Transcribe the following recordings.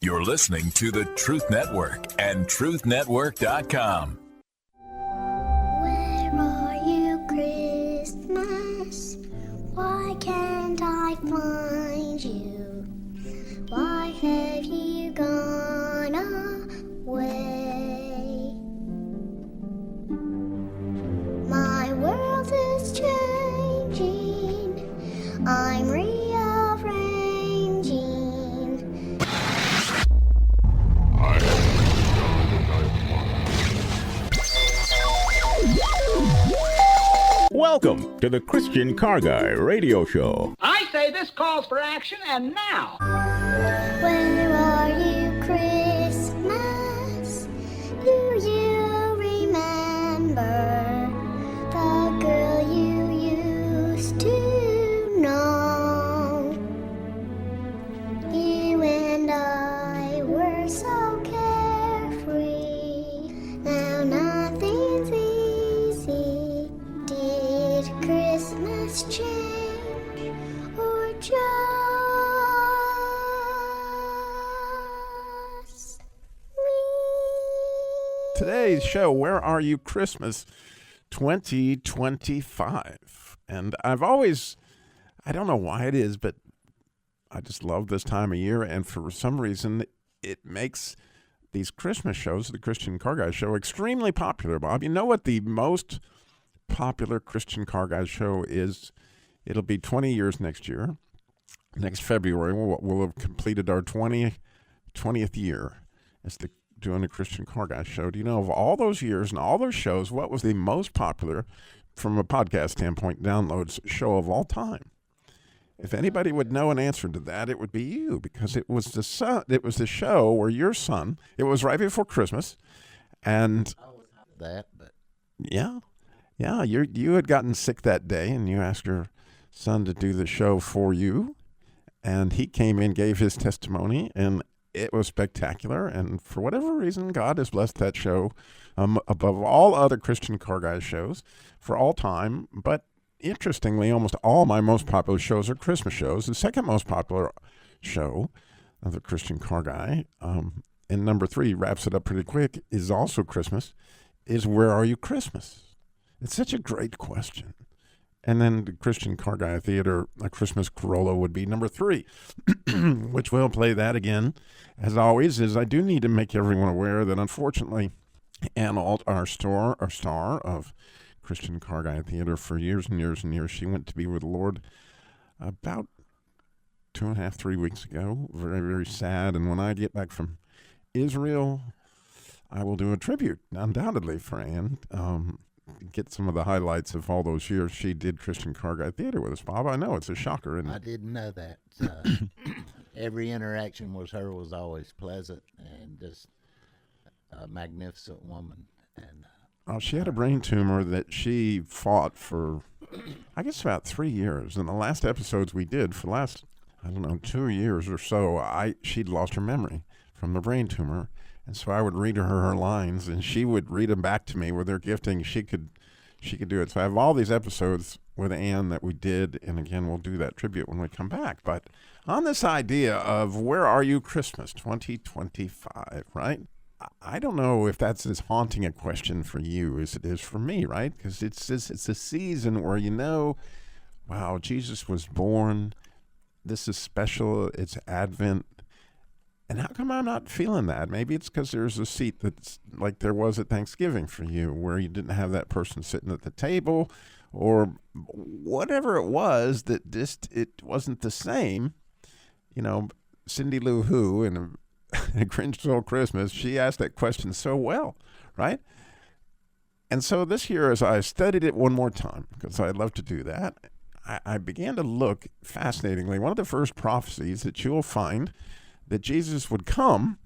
You're listening to the Truth Network and truthnetwork.com. Where are you, Christmas? Why can't I find you? Why have you gone away? My world is changing. I'm rearranging. Welcome to the Christian Car Guy Radio Show. I say this calls for action, and now. Where are you, Christmas? Do you remember the girl you used to know? You and I were so carefree. Now nothing's easy. Did Christmas change or just me? Today's show, Where Are You Christmas 2025. And I don't know why it is, but I just love this time of year. And for some reason, it makes these Christmas shows, the Christian Car Guy Show, extremely popular, Bob. You know what the most popular Christian Car Guy Show is? It'll be 20 years next year. Next February, we'll have completed our 20th year as doing the Christian Car Guy Show. Do you know, of all those years and all those shows, what was the most popular, from a podcast standpoint, downloads show of all time? If anybody would know an answer to that, it would be you, because it was the show where your son, it was right before Christmas, and that, but yeah, you had gotten sick that day, and you asked your son to do the show for you, and he came in, gave his testimony, and it was spectacular. And for whatever reason, God has blessed that show above all other Christian Car Guy shows for all time. But interestingly, almost all my most popular shows are Christmas shows. The second most popular show of the Christian Car Guy, and number 3 wraps it up pretty quick, is also Christmas, is Where Are You Christmas? It's such a great question. And then the Christian Car Guy Theater, A Christmas Corolla, would be number 3, which we'll play that again. As always, is I do need to make everyone aware that, unfortunately, Ann Alt, our star of Christian Car Guy Theater for years and years and years, she went to be with the Lord about 2.5, 3 weeks ago. Very, very sad. And when I get back from Israel, I will do a tribute, undoubtedly, for Ann. Get some of the highlights of all those years she did Christian Car Guy Theater with us, Bob. I know it's a shocker, isn't it? I didn't know that. Every interaction with her was always pleasant and just a magnificent woman. And she had a brain tumor that she fought for, I guess, about 3 years. In the last episodes we did, for the last, 2 years or so, she'd lost her memory from the brain tumor. And so I would read her lines, and she would read them back to me with her gifting. She could do it. So I have all these episodes with Ann that we did, and again, we'll do that tribute when we come back. But on this idea of Where Are You Christmas 2025, right? I don't know if that's as haunting a question for you as it is for me, right? Because it's a season where wow, Jesus was born. This is special. It's Advent. And how come I'm not feeling that? Maybe it's because there's a seat that's like there was at Thanksgiving for you, where you didn't have that person sitting at the table, or whatever it was that it wasn't the same. Cindy Lou Who in A Grinch Stole Christmas, she asked that question so well, right? And so this year, as I studied it one more time, because I love to do that, I began to look, fascinatingly, one of the first prophecies that you'll find that Jesus would come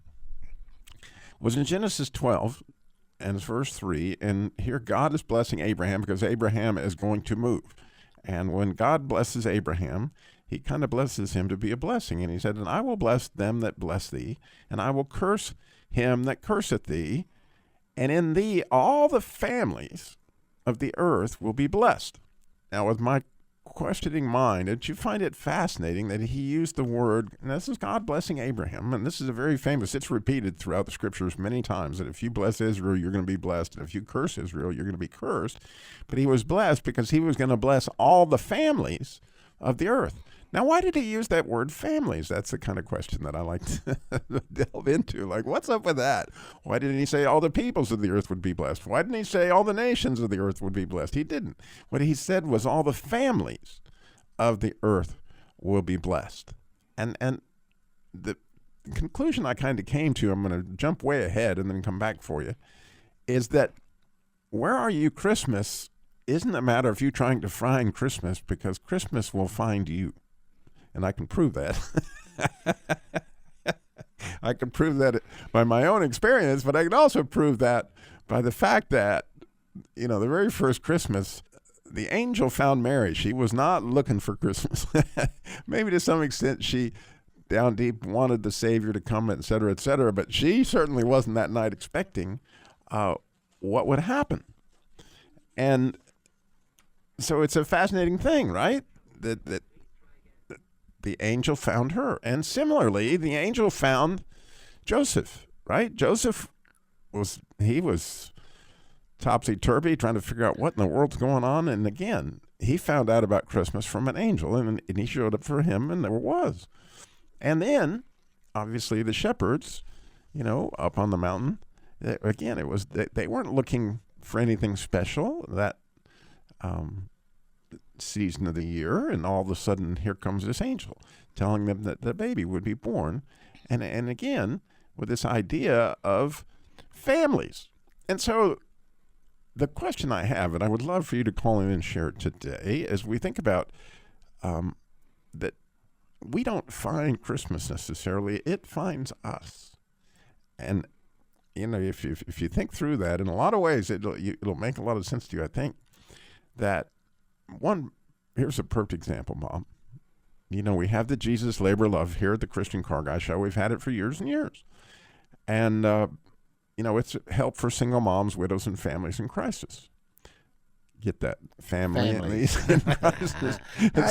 was in Genesis 12 and verse 3. And here God is blessing Abraham because Abraham is going to move. And when God blesses Abraham, he kind of blesses him to be a blessing. And he said, and I will bless them that bless thee, and I will curse him that curseth thee. And in thee all the families of the earth will be blessed. Now, with my questioning mind, did you find it fascinating that he used the word, and this is God blessing Abraham, and this is a very famous, it's repeated throughout the scriptures many times, that if you bless Israel, you're going to be blessed, and if you curse Israel, you're going to be cursed. But he was blessed because he was going to bless all the families of the earth. Now, why did he use that word families? That's the kind of question that I like to delve into. Like, what's up with that? Why didn't he say all the peoples of the earth would be blessed? Why didn't he say all the nations of the earth would be blessed? He didn't. What he said was all the families of the earth will be blessed. And the conclusion I kind of came to, I'm going to jump way ahead and then come back for you, is that where are you Christmas isn't a matter of you trying to find Christmas, because Christmas will find you. And I can prove that. I can prove that by my own experience, but I can also prove that by the fact that, the very first Christmas, the angel found Mary. She was not looking for Christmas. Maybe to some extent she, down deep, wanted the Savior to come, et cetera, but she certainly wasn't that night expecting what would happen. And so it's a fascinating thing, right? That the angel found her. And similarly, the angel found Joseph, right? Joseph was topsy-turvy, trying to figure out what in the world's going on. And again, he found out about Christmas from an angel, and he showed up for him, and there was. And then, obviously, the shepherds, up on the mountain, again, it was they weren't looking for anything special that season of the year, and all of a sudden here comes this angel telling them that the baby would be born, and again with this idea of families. And so the question I have, and I would love for you to call in and share it today, as we think about that we don't find Christmas necessarily, it finds us. And if you think through that, in a lot of ways it'll make a lot of sense to you. I think that here's a perfect example, Mom. We have the Jesus Labor Love here at the Christian Car Guy Show. We've had it for years and years. And, it's help for single moms, widows, and families in crisis. Get that? Families in crisis.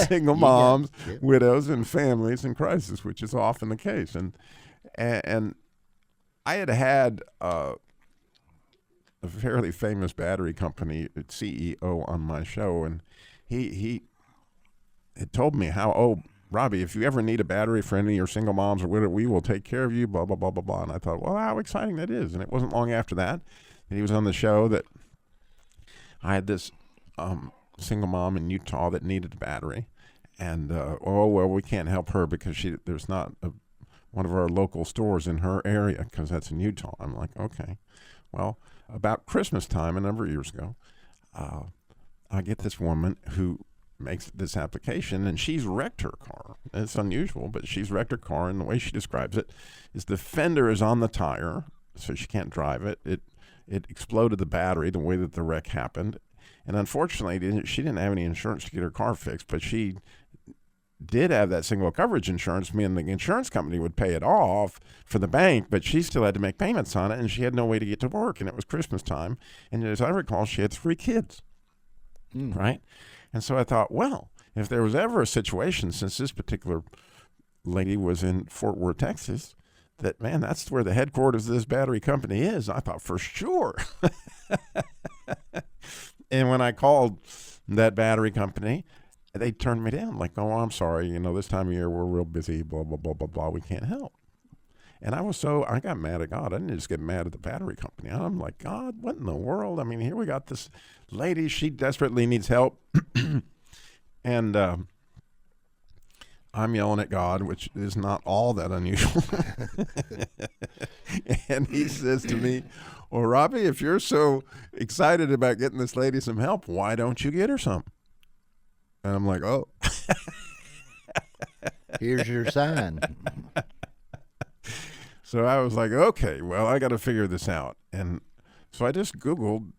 Single moms, widows, and families in crisis, which is often the case. And I had a fairly famous battery company CEO on my show, and he had told me how, Robbie, if you ever need a battery for any of your single moms or widow, we will take care of you, blah, blah, blah, blah, blah. And I thought, well, how exciting that is. And it wasn't long after that he was on the show that I had this single mom in Utah that needed a battery. And, we can't help her because there's not one of our local stores in her area because that's in Utah. I'm like, okay. Well, about Christmas time a number of years ago, I get this woman who makes this application, and she's wrecked her car. It's unusual, but she's wrecked her car, and the way she describes it is the fender is on the tire, so she can't drive it. It exploded the battery the way that the wreck happened. And unfortunately, she didn't have any insurance to get her car fixed, but she did have that single coverage insurance, meaning the insurance company would pay it off for the bank, but she still had to make payments on it, and she had no way to get to work, and it was Christmas time. And as I recall, she had 3 kids, right? And so I thought, well, if there was ever a situation, since this particular lady was in Fort Worth, Texas, that, man, that's where the headquarters of this battery company is. I thought, for sure. And when I called that battery company, they turned me down, like, oh, I'm sorry, this time of year we're real busy, blah, blah, blah, blah, blah, we can't help. And I got mad at God. I didn't just get mad at the battery company. I'm like, God, what in the world? I mean, here we got this lady, she desperately needs help. And I'm yelling at God, which is not all that unusual. And he says to me, well, Robbie, if you're so excited about getting this lady some help, why don't you get her some? And I'm like, oh. Here's your sign. So I was like, okay, well, I got to figure this out. And so I just Googled,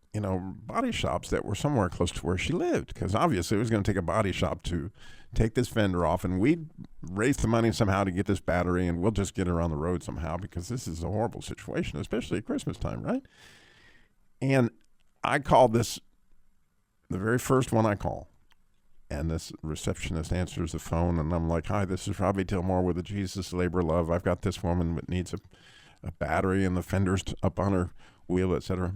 body shops that were somewhere close to where she lived, because obviously it was going to take a body shop to take this fender off, and we'd raise the money somehow to get this battery, and we'll just get her on the road somehow, because this is a horrible situation, especially at Christmas time, right? And I called this, the very first one I call, And this receptionist answers the phone, and I'm like, "Hi, this is Robbie Tillmore with the Jesus Labor Love. I've got this woman that needs a battery and the fenders up on her wheel, etc."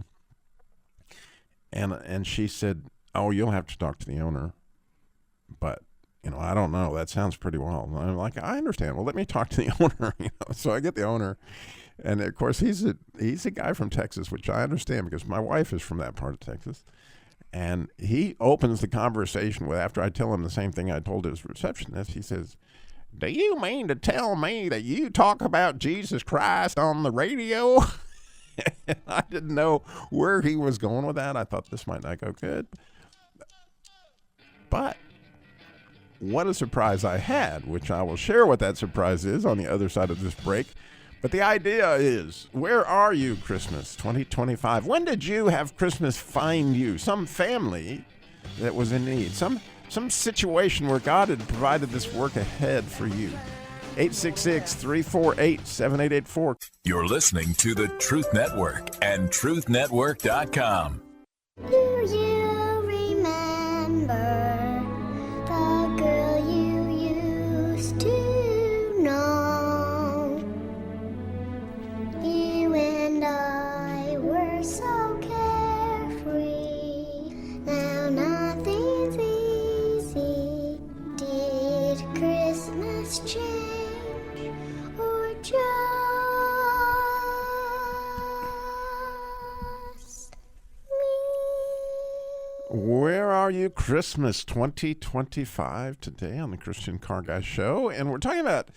And she said, "Oh, you'll have to talk to the owner, but I don't know. That sounds pretty well." And I'm like, "I understand. Well, let me talk to the owner." So I get the owner, and of course he's a guy from Texas, which I understand because my wife is from that part of Texas. And he opens the conversation with, after I tell him the same thing I told his receptionist, he says, "Do you mean to tell me that you talk about Jesus Christ on the radio?" I didn't know where he was going with that. I thought this might not go good. But what a surprise I had, which I will share what that surprise is on the other side of this break. But the idea is, where are you, Christmas 2025? When did you have Christmas find you? Some family that was in need. Some situation where God had provided this work ahead for you. 866-348-7884. You're listening to the Truth Network and truthnetwork.com. Do you remember the girl you used to know? You and I were so carefree. Now nothing's easy. Did Christmas change or just me? Where are you, Christmas 2025, today on the Christian Car Guy Show? And we're talking about,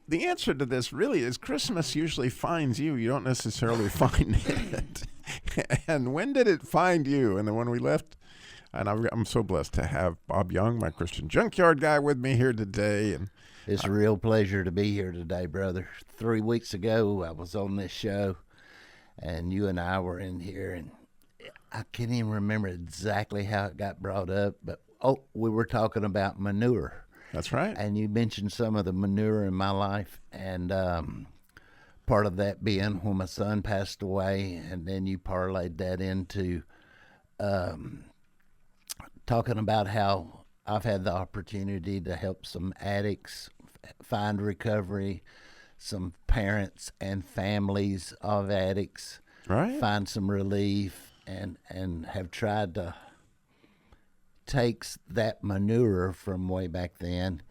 the answer to this really is Christmas usually finds you. You don't necessarily find it. And when did it find you? And then when we left, and I'm so blessed to have Bob Young, my Christian Junkyard Guy, with me here today. And It's a real pleasure to be here today, brother. 3 weeks ago, I was on this show, and you and I were in here, and I can't even remember exactly how it got brought up, but we were talking about manure. that's right. And you mentioned some of the manure in my life, and part of that being when my son passed away, and then you parlayed that into talking about how I've had the opportunity to help some addicts find recovery, some parents and families of addicts Right. find some relief, and have tried to take that manure from way back then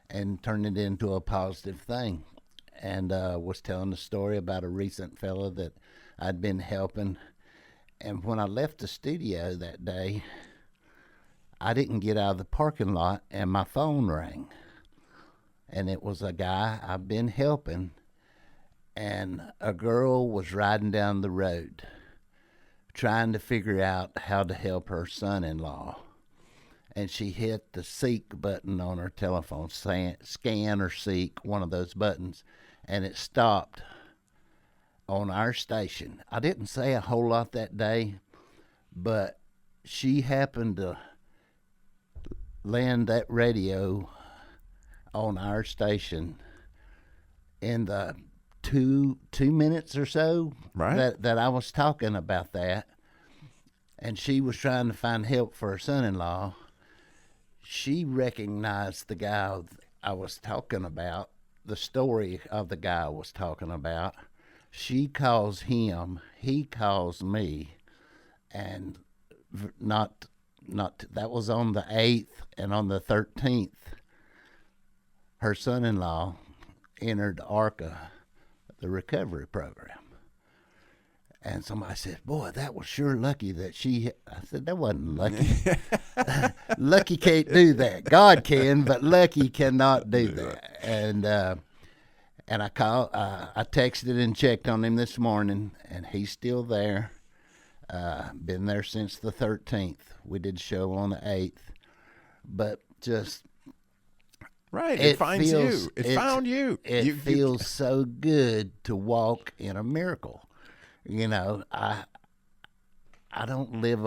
and turn it into a positive thing. And was telling a story about a recent fella that I'd been helping. And when I left the studio that day, I didn't get out of the parking lot, and my phone rang. And it was a guy I've been helping, and a girl was riding down the road trying to figure out how to help her son-in-law. And she hit the seek button on her telephone, scan or seek, one of those buttons, and it stopped on our station. I didn't say a whole lot that day, but she happened to land that radio on our station in the two minutes or so Right. that I was talking about that, and she was trying to find help for her son-in-law. She recognized the guy I was talking about, the story of the guy I was talking about. She calls him, he calls me, and not that was on the 8th, and on the 13th, her son-in-law entered ARCA, the recovery program. And somebody said, "Boy, that was sure lucky that she..." I said, "That wasn't lucky." Lucky can't do that. God can, but lucky cannot do that. And I texted and checked on him this morning, and he's still there. Been there since the 13th. We did a show on the 8th. But just... Right. It finds you. It found you. It feels so good to walk in a miracle. You know, I don't live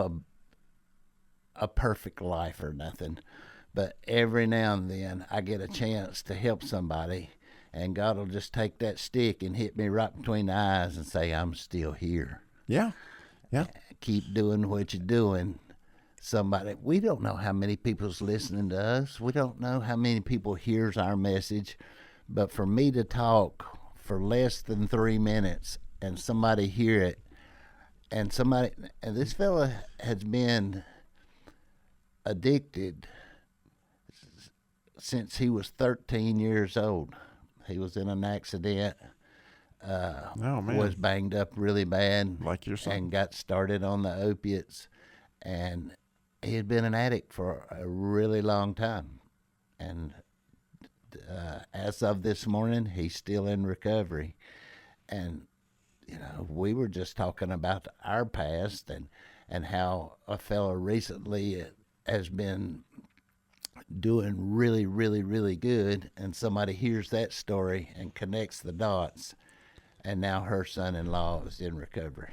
a perfect life or nothing, but every now and then I get a chance to help somebody, and God will just take that stick and hit me right between the eyes and say, "I'm still here. Yeah. Yeah. Keep doing what you're doing." somebody. We don't know how many people's listening to us. We don't know how many people hears our message. But for me to talk for less than 3 minutes and somebody hear it, and this fella has been addicted since he was 13 years old. He was in an accident, was banged up really bad, Like your son. and got started on the opiates. And he had been an addict for a really long time. And as of this morning, he's still in recovery. And, we were just talking about our past and how a fellow recently has been doing really, really, really good, and somebody hears that story and connects the dots, and now her son-in-law is in recovery.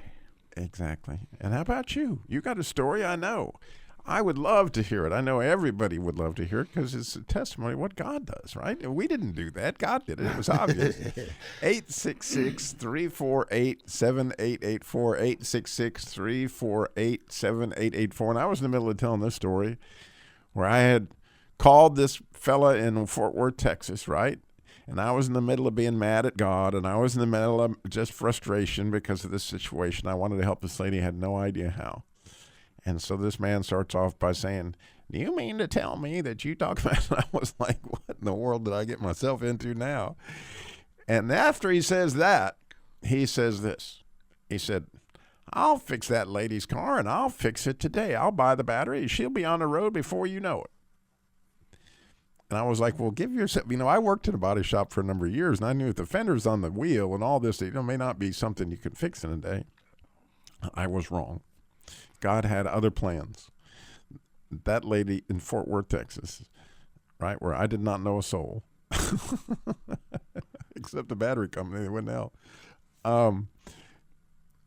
Exactly. And how about you? You got a story, I know. I would love to hear it. I know everybody would love to hear it because it's a testimony of what God does, right? And we didn't do that. God did it. It was obvious. 866-348-7884, 866-348-7884. And I was in the middle of telling this story where I had called this fella in Fort Worth, Texas, right? And I was in the middle of being mad at God, and I was in the middle of just frustration because of this situation. I wanted to help this lady, had no idea how. And so this man starts off by saying, "Do you mean to tell me that you talk about?" And I was like, what in the world did I get myself into now? And after he says that, he says this. He said, "I'll fix that lady's car, and I'll fix it today. I'll buy the battery. She'll be on the road before you know it." And I was like, well, give yourself, I worked in a body shop for a number of years, and I knew if the fender's on the wheel and all this, may not be something you can fix in a day. I was wrong. God had other plans. That lady in Fort Worth, Texas, right, where I did not know a soul, except the battery company, they wouldn't help.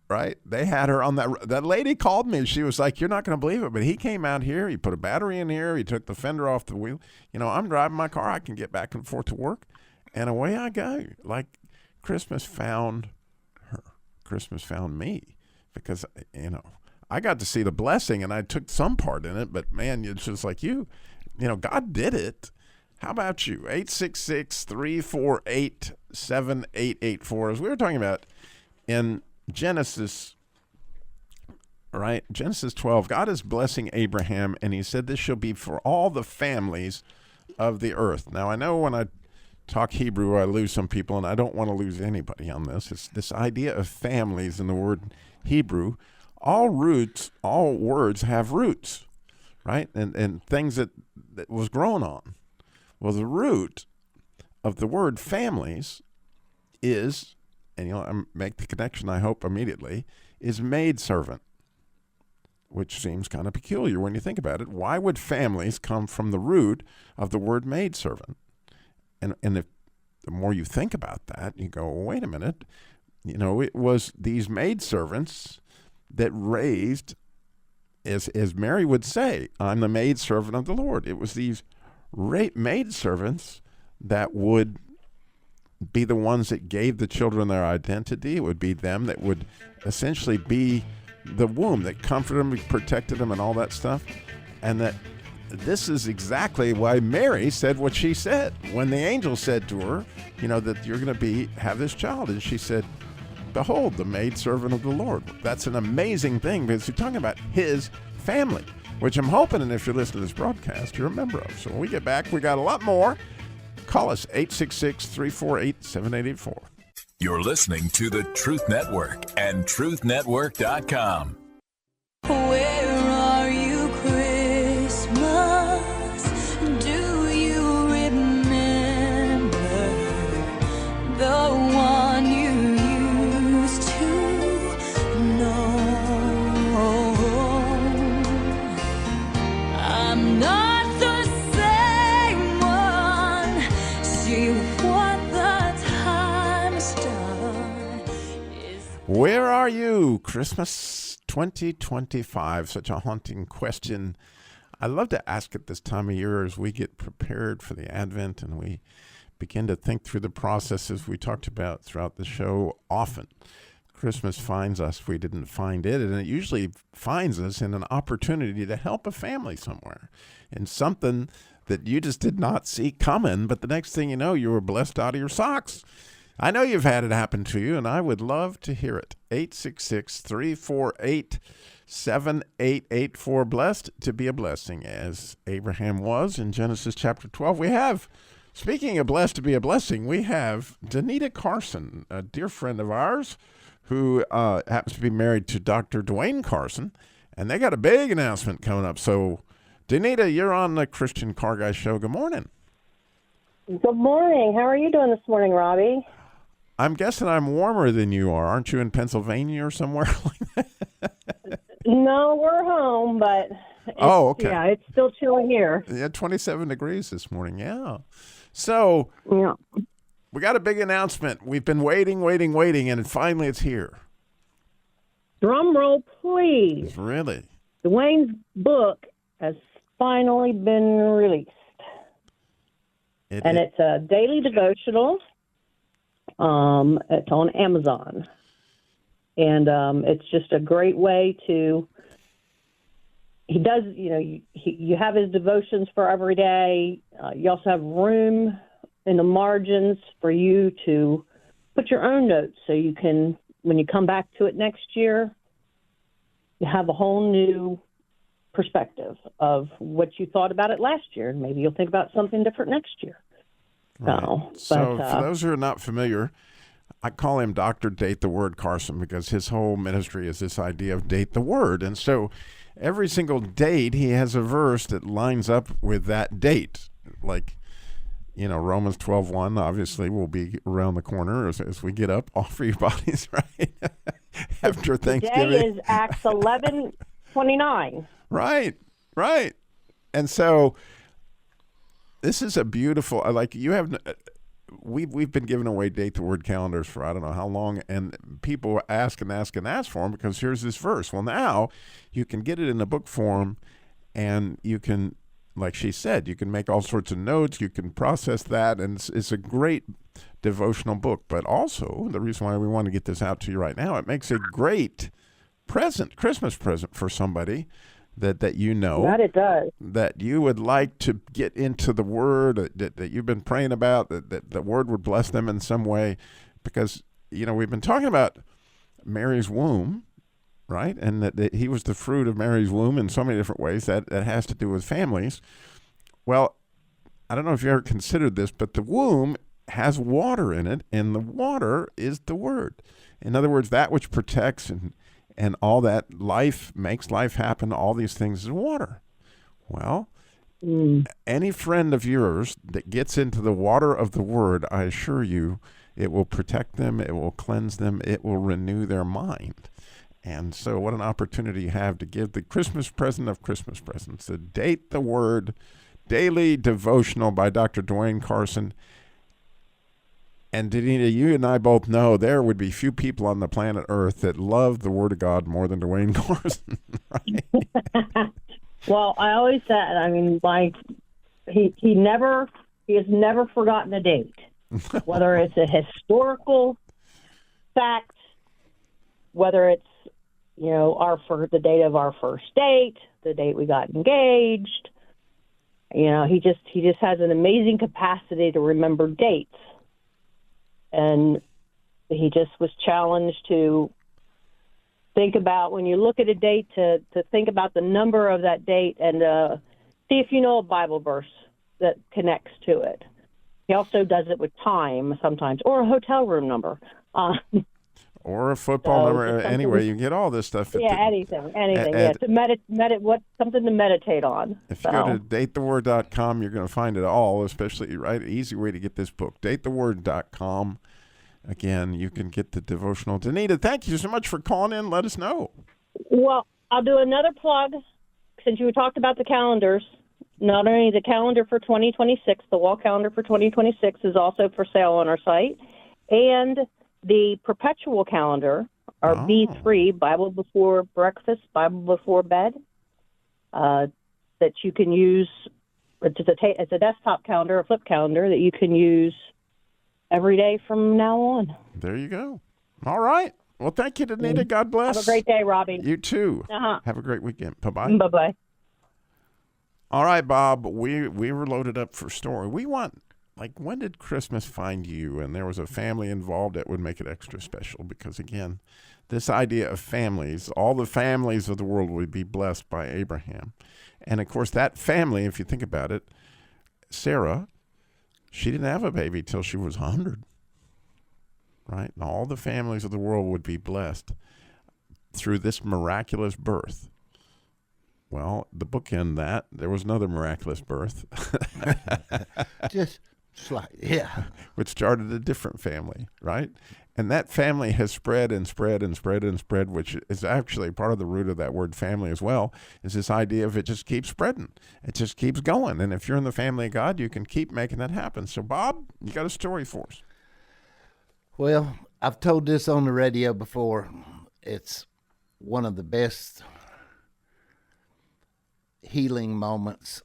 Right? They had her on that lady called me. She was like, "You're not going to believe it, but he came out here. He put a battery in here. He took the fender off the wheel. I'm driving my car. I can get back and forth to work." And away I go. Like Christmas found her. Christmas found me because, I got to see the blessing and I took some part in it, but man, it's just like God did it. How about you? 866-348-7884. As we were talking about in Genesis, right? Genesis 12, God is blessing Abraham, and he said this shall be for all the families of the earth. Now, I know when I talk Hebrew, I lose some people, and I don't want to lose anybody on this. It's this idea of families in the word Hebrew. All words have roots, right? And things that was grown on. Well, the root of the word families is, and I make the connection, I hope, immediately, is maidservant, which seems kind of peculiar when you think about it. Why would families come from the root of the word maidservant? And if the more you think about that, you go, well, wait a minute. It was these maidservants that raised, as Mary would say, "I'm the maidservant of the Lord." It was these maidservants that would be the ones that gave the children their identity. It would be them that would essentially be the womb that comforted them, protected them, and all that stuff. And that this is exactly why Mary said what she said when the angel said to her, that you're going to have this child. And she said, "Behold, the maidservant of the Lord." That's an amazing thing because you're talking about his family, which I'm hoping, and if you're listening to this broadcast, you're a member of. So when we get back, we got a lot more. Call us, 866-348-7884. You're listening to the Truth Network and truthnetwork.com. Where are you, Christmas? Do you remember the one you used to know? I'm not the same one. See what the time's done. Where are you, Christmas 2025? Such a haunting question. I love to ask it this time of year as we get prepared for the Advent and we begin to think through the processes we talked about throughout the show often. Christmas finds us if we didn't find it, and it usually finds us in an opportunity to help a family somewhere, in something that you just did not see coming, but the next thing you know, you were blessed out of your socks. I know you've had it happen to you, and I would love to hear it. 866-348-7884. Blessed to be a blessing, as Abraham was in Genesis chapter 12. We have, speaking of blessed to be a blessing, we have Danita Carson, a dear friend of ours, who happens to be married to Dr. Dwayne Carson, and they got a big announcement coming up. So, Danita, you're on the Christian Car Guy Show. Good morning. Good morning. How are you doing this morning, Robbie? I'm guessing I'm warmer than you are. Aren't you in Pennsylvania or somewhere like that? No, we're home, but okay. Yeah, it's still chilly here. Yeah, 27 degrees this morning. Yeah. So, Yeah. we got a big announcement. We've been waiting, and finally it's here. Drum roll, please. Really? Dwayne's book has finally been released. It's a daily devotional. It's on Amazon. And it's just a great way to, he does, you have his devotions for every day. You also have room in the margins for you to put your own notes so you can, when you come back to it next year, you have a whole new perspective of what you thought about it last year. And maybe you'll think about something different next year. Right. So for those who are not familiar, I call him Dr. Date the Word Carson because his whole ministry is this idea of date the Word. And so every single date, he has a verse that lines up with that date. Like, Romans 12:1 obviously will be around the corner as we get up. Offer your bodies, right? After Thanksgiving. Today is Acts 11:29. Right. And so this is a beautiful, we've been giving away Date the Word calendars for I don't know how long, and people ask for them because here's this verse. Well, now you can get it in a book form, and you can, like she said, you can make all sorts of notes, you can process that, and it's a great devotional book. But also, the reason why we want to get this out to you right now, it makes a great Christmas present for somebody that you know, That it does. that you would like to get into the Word, that you've been praying about, that the Word would bless them in some way. Because, we've been talking about Mary's womb, right? And that he was the fruit of Mary's womb in so many different ways that has to do with families. Well, I don't know if you ever considered this, but the womb has water in it, and the water is the Word. In other words, that which protects and all that life makes life happen, all these things is water. Well, any friend of yours that gets into the water of the Word, I assure you, it will protect them, it will cleanse them, it will renew their mind. And so what an opportunity you have to give the Christmas present of Christmas presents, the Date the Word Daily Devotional by Dr. Dwayne Carson. And Danita, you and I both know there would be few people on the planet Earth that love the Word of God more than Dwayne Carson, right? Well, I always said, he has never forgotten a date, whether it's a historical fact, whether it's, the date of our first date, the date we got engaged. He just has an amazing capacity to remember dates. And he just was challenged to think about, when you look at a date, to think about the number of that date and see if you know a Bible verse that connects to it. He also does it with time sometimes, or a hotel room number. Or a football number. Anyway, you get all this stuff. Anything. Something to meditate on. If you go to datetheword.com, you're going to find it all, especially, right? Easy way to get this book. Datetheword.com. Again, you can get the devotional. Danita, thank you so much for calling in. Let us know. Well, I'll do another plug. Since you talked about the calendars, not only the calendar for 2026, the wall calendar for 2026 is also for sale on our site, and the perpetual calendar, our B3, Bible Before Breakfast, Bible Before Bed, that you can use. It's a desktop calendar, a flip calendar that you can use every day from now on. There you go. All right. Well, thank you, Danita. God bless. Have a great day, Robbie. You too. Uh-huh. Have a great weekend. Bye-bye. Bye-bye. All right, Bob, we were loaded up for story. We want, like, when did Christmas find you? And there was a family involved that would make it extra special because, again, this idea of families, all the families of the world would be blessed by Abraham. And, of course, that family, if you think about it, Sarah, she didn't have a baby till she was 100, right? And all the families of the world would be blessed through this miraculous birth. Well, the bookend that, there was another miraculous birth. Just yeah. Which started a different family, right? And that family has spread and spread and spread and spread, which is actually part of the root of that word family as well, is this idea of it just keeps spreading. It just keeps going. And if you're in the family of God, you can keep making that happen. So, Bob, you got a story for us. Well, I've told this on the radio before. It's one of the best healing moments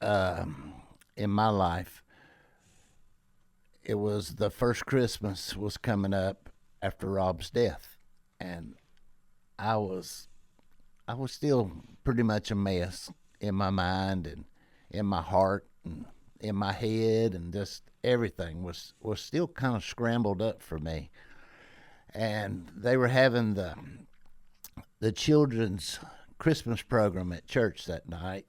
in my life. It was the first Christmas was coming up after Rob's death, and I was still pretty much a mess in my mind and in my heart and in my head, and just everything was still kind of scrambled up for me. And they were having the children's Christmas program at church that night.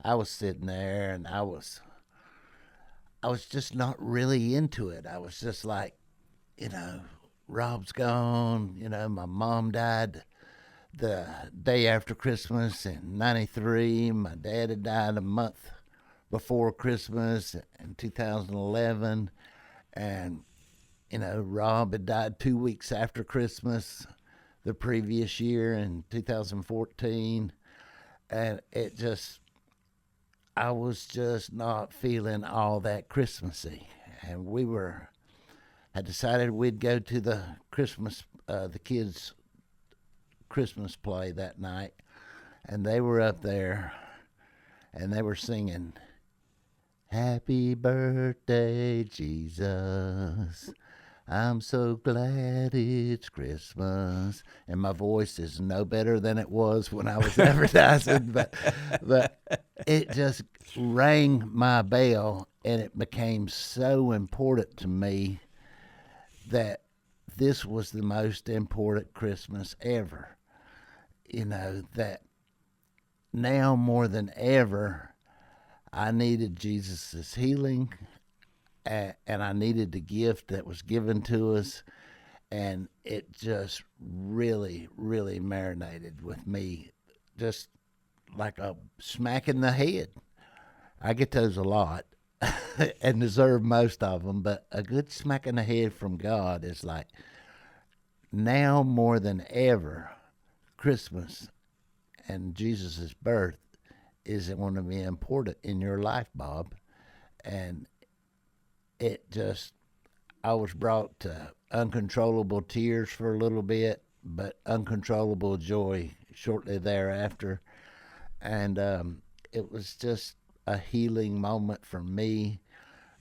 I was sitting there, and I was just not really into it. I was just like, Rob's gone. My mom died the day after Christmas in '93. My dad had died a month before Christmas in 2011. And, Rob had died 2 weeks after Christmas the previous year in 2014. And I was just not feeling all that Christmassy. And we had decided we'd go to the kids' Christmas play that night. And they were up there and they were singing, "Happy birthday, Jesus. I'm so glad it's Christmas." And my voice is no better than it was when I was advertising, but it just rang my bell, and it became so important to me that this was the most important Christmas ever. That now more than ever, I needed Jesus' healing, and I needed the gift that was given to us, and it just really, really marinated with me, just like a smack in the head. I get those a lot and deserve most of them, but a good smack in the head from God is like, now more than ever, Christmas and Jesus' birth is going to be important in your life, Bob. And I was brought to uncontrollable tears for a little bit, but uncontrollable joy shortly thereafter. And it was just a healing moment for me,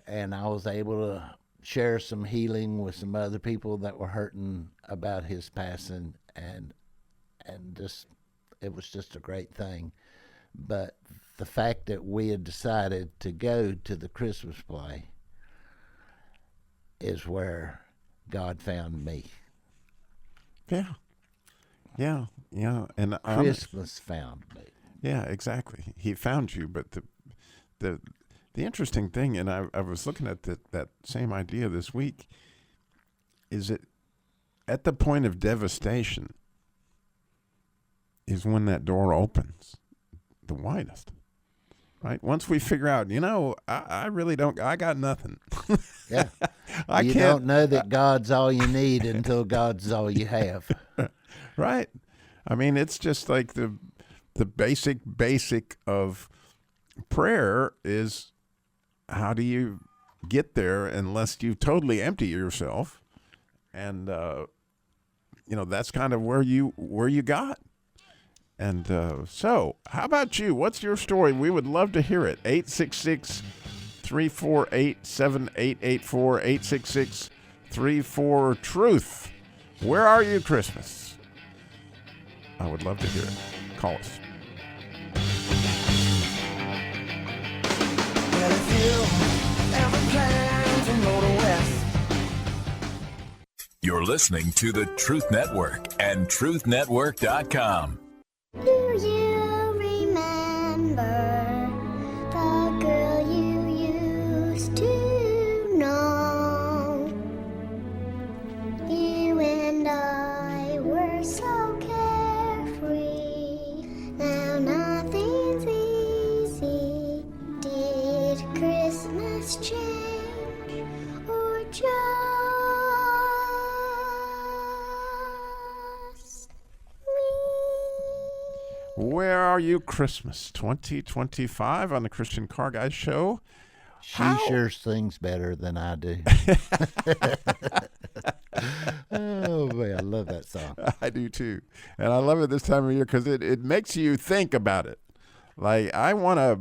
and I was able to share some healing with some other people that were hurting about his passing, and just it was just a great thing. But the fact that we had decided to go to the Christmas play is where God found me. Yeah. And Christmas found me. Yeah, exactly. He found you, but the interesting thing, and I was looking at that same idea this week, is that at the point of devastation is when that door opens the widest, right? Once we figure out, I really don't, I got nothing. Yeah. You don't know that God's all you need until God's all you have. Right. I mean, it's just like the basic of prayer is, how do you get there unless you totally empty yourself? And, that's kind of where you got. And so how about you? What's your story? We would love to hear it. 866-348-7884, 866-34-TRUTH. Where Are You Christmas? I would love to hear it. Call us. Well, if you ever plan to go to West, You're listening to the Truth Network and truthnetwork.com. Do you remember the girl you used to know? You and I were so carefree. Now nothing's easy. Did Christmas change or just Where Are You Christmas 2025 on the Christian Car Guy Show. She sure sings better than I do. Oh, man, I love that song. I do too. And I love it this time of year because it makes you think about it. Like, I want to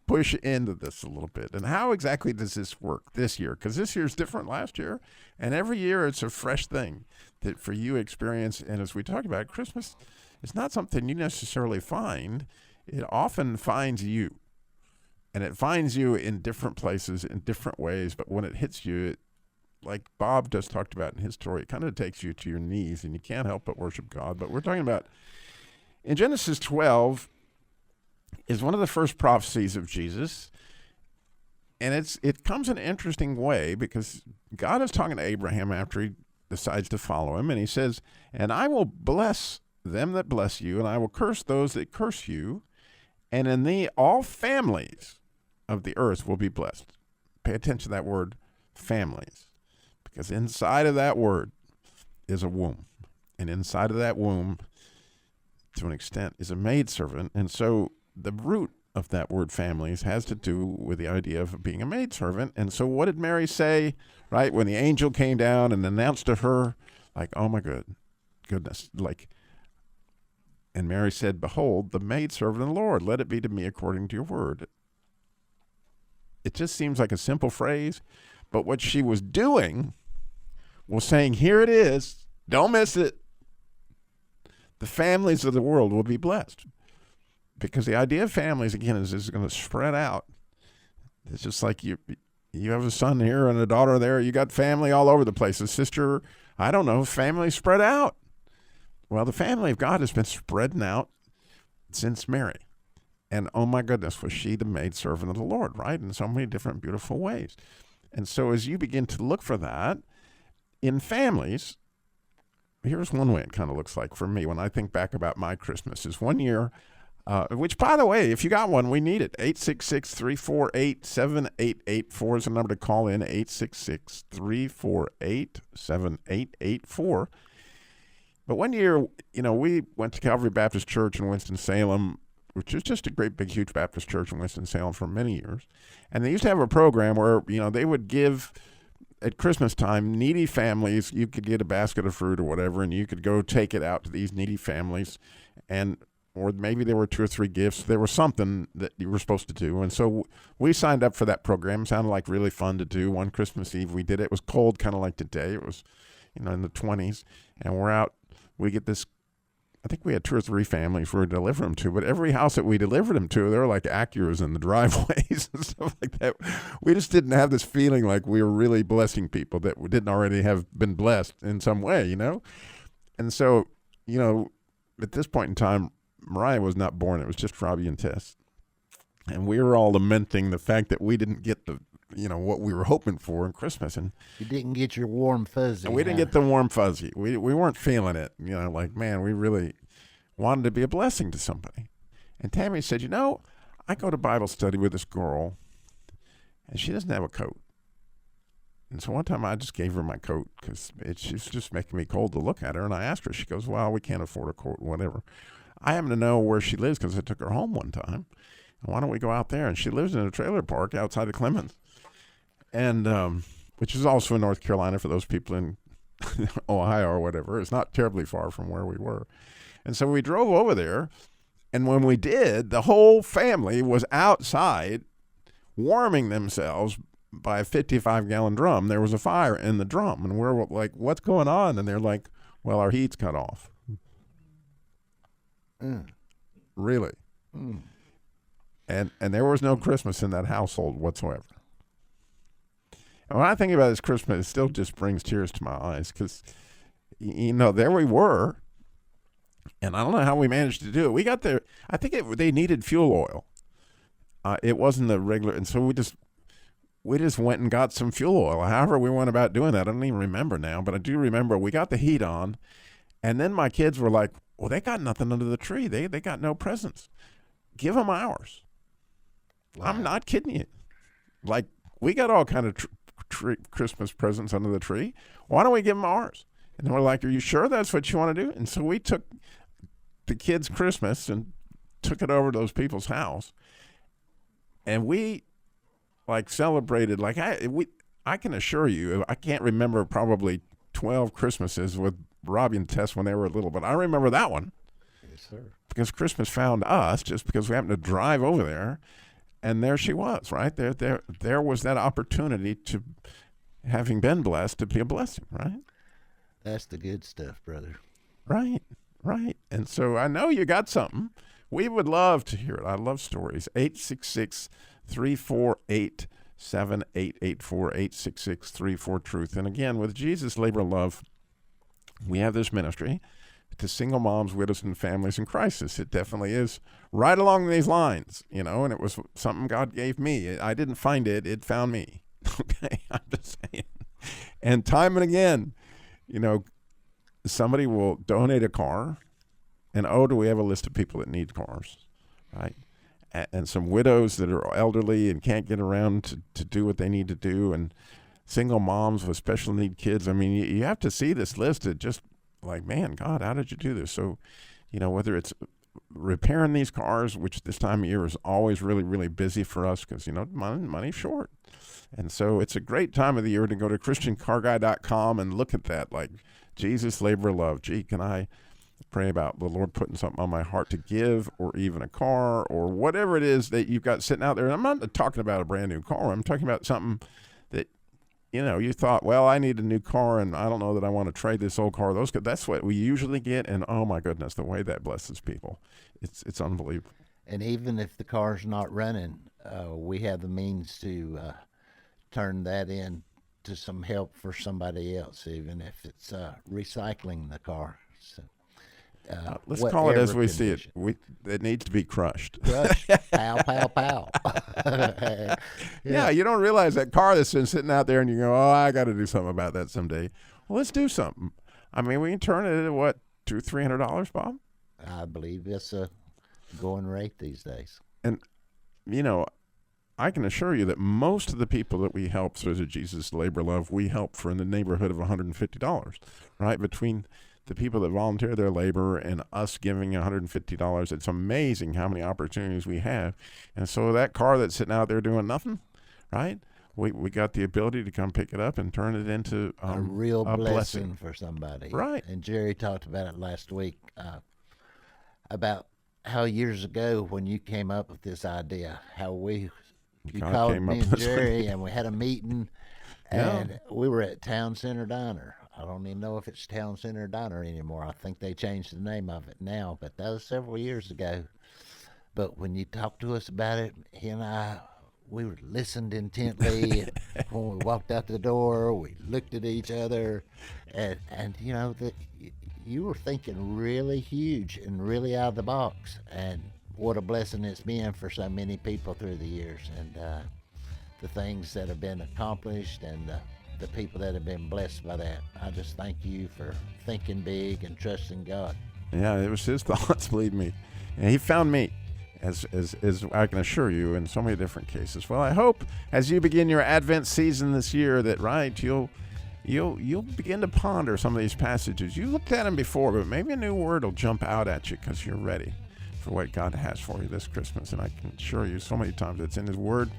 push into this a little bit. And how exactly does this work this year? Because this year's different last year. And every year it's a fresh thing that for you experience. And as we talked about, Christmas is not something you necessarily find. It often finds you. And it finds you in different places, in different ways. But when it hits you, it, like Bob just talked about in his story, it kind of takes you to your knees and you can't help but worship God. But we're talking about in Genesis 12 is one of the first prophecies of Jesus. And it comes in an interesting way because God is talking to Abraham after he decides to follow him. And he says, and I will bless them that bless you, and I will curse those that curse you. And in thee all families of the earth will be blessed. Pay attention to that word, families. Because inside of that word is a womb. And inside of that womb, to an extent, is a maidservant. And so the root of that word families has to do with the idea of being a maidservant. And so what did Mary say, right, when the angel came down and announced to her, like, oh my goodness, like, and Mary said, behold, the maidservant of the Lord, let it be to me according to your word. It just seems like a simple phrase, but what she was doing was saying, here it is, don't miss it. The families of the world will be blessed. Because the idea of families, again, is going to spread out. It's just like you have a son here and a daughter there. You got family all over the place. A sister, I don't know, family spread out. Well, the family of God has been spreading out since Mary. And oh my goodness, was she the maidservant of the Lord, right? In so many different beautiful ways. And so as you begin to look for that in families, here's one way it kind of looks like for me when I think back about my Christmas is one year, which, by the way, if you got one, we need it. 866-348-7884 is the number to call in, 866-348-7884. But one year, we went to Calvary Baptist Church in Winston-Salem, which is just a great, big, huge Baptist church in Winston-Salem for many years. And they used to have a program where, they would give, at Christmas time, needy families, you could get a basket of fruit or whatever, and you could go take it out to these needy families. Or maybe there were 2 or 3 gifts. There was something that you were supposed to do. And so we signed up for that program. It sounded like really fun to do. One Christmas Eve we did it. It was cold, kind of like today. It was, in the 20s. And we're out. We get this, I think we had 2 or 3 families we were delivering them to, but every house that we delivered them to, there were like Acuras in the driveways and stuff like that. We just didn't have this feeling like we were really blessing people that didn't already have been blessed in some way, And so, at this point in time, Mariah was not born. It was just Robbie and Tess. And we were all lamenting the fact that we didn't get the, what we were hoping for in Christmas. And you didn't get your warm fuzzy. And we didn't get the warm fuzzy. We weren't feeling it. Like, man, we really wanted to be a blessing to somebody. And Tammy said, I go to Bible study with this girl, and she doesn't have a coat. And so one time I just gave her my coat because she's just making me cold to look at her. And I asked her, she goes, well, we can't afford a coat, whatever. I happen to know where she lives because I took her home one time. Why don't we go out there? And she lives in a trailer park outside of Clemens, and which is also in North Carolina for those people in Ohio or whatever. It's not terribly far from where we were. And so we drove over there, and when we did, the whole family was outside warming themselves by a 55-gallon drum. There was a fire in the drum, and we're like, what's going on? And they're like, well, our heat's cut off. Really? And there was no Christmas in that household whatsoever. And when I think about this Christmas, it still just brings tears to my eyes because, you know, there we were, and I don't know how we managed to do it. We got there. I think they needed fuel oil. It wasn't the regular, and so we just went and got some fuel oil. However we went about doing that, I don't even remember now, but I do remember we got the heat on, and then my kids were like, well, they got nothing under the tree. They got no presents. Give them ours. Wow. I'm not kidding you. Like, we got all kind of Christmas presents under the tree. Why don't we give them ours? And we're like, are you sure that's what you want to do? And so we took the kids' Christmas and took it over to those people's house. And we, like, celebrated. Like, I can assure you, I can't remember probably 12 Christmases with Robbie and Tess when they were little, but I remember that one. Yes, sir. Because Christmas found us just because we happened to drive over there, and there she was, right? There was that opportunity to, having been blessed, to be a blessing, right? That's the good stuff, brother. Right. And so I know you got something. We would love to hear it. I love stories. 866-348-7884, 866-34-TRUTH. And again, with Jesus Labor of Love, we have this ministry to single moms, widows, and families in crisis. It definitely is right along these lines, you know, and it was something God gave me. I didn't find it. It found me. Okay, I'm just saying. And time and again, you know, somebody will donate a car, and do we have a list of people that need cars, right? And some widows that are elderly and can't get around to do what they need to do, and single moms with special need kids. I mean, you have to see this list. It just like, man, God, how did you do this? So, you know, whether it's repairing these cars, which this time of year is always really, really busy for us because, you know, money's short. And so it's a great time of the year to go to ChristianCarGuy.com and look at that, like Jesus, Labor of Love. Gee, can I pray about the Lord putting something on my heart to give, or even a car, or whatever it is that you've got sitting out there. And I'm not talking about a brand new car. I'm talking about something that, you know, you thought, well, I need a new car, and I don't know that I want to trade this old car. That's what we usually get, and oh my goodness, the way that blesses people, it's unbelievable. And even if the car's not running, we have the means to turn that in to some help for somebody else, even if it's recycling the car. So, let's call it as we see it. It needs to be crushed. Crushed. Pow, pow, pow. Yeah, you don't realize that car that's been sitting out there, and you go, oh, I got to do something about that someday. Well, let's do something. I mean, we can turn it into what, $200-$300, Bob? I believe it's a going rate these days. And, you know, I can assure you that most of the people that we help through the Jesus Labor Love, we help for in the neighborhood of $150, right? Between the people that volunteer their labor and us giving $150, it's amazing how many opportunities we have. And so that car that's sitting out there doing nothing, right? We got the ability to come pick it up and turn it into a real blessing blessing for somebody. Right. And Jerry talked about it last week, about how years ago when you came up with this idea, how you called me and Jerry and we had a meeting, and we were at Town Center Diner. I don't even know if it's Town Center Diner anymore. I think they changed the name of it now, but that was several years ago. But when you talked to us about it, he and I, we listened intently. When we walked out the door, we looked at each other, and you know, you were thinking really huge and really out of the box. And what a blessing it's been for so many people through the years, and the things that have been accomplished, and the people that have been blessed by that. I just thank you for thinking big and trusting God. Yeah, it was his thoughts, believe me. And he found me, as I can assure you, in so many different cases. Well, I hope as you begin your Advent season this year that, right, you'll begin to ponder some of these passages. You looked at them before, but maybe a new word will jump out at you because you're ready for what God has for you this Christmas. And I can assure you so many times it's in his word.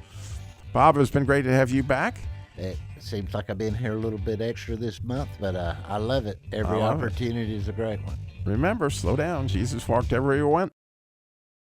Bob, it's been great to have you back. It seems like I've been here a little bit extra this month, but I love it. Every opportunity is a great one. Remember, slow down. Jesus walked everywhere he went.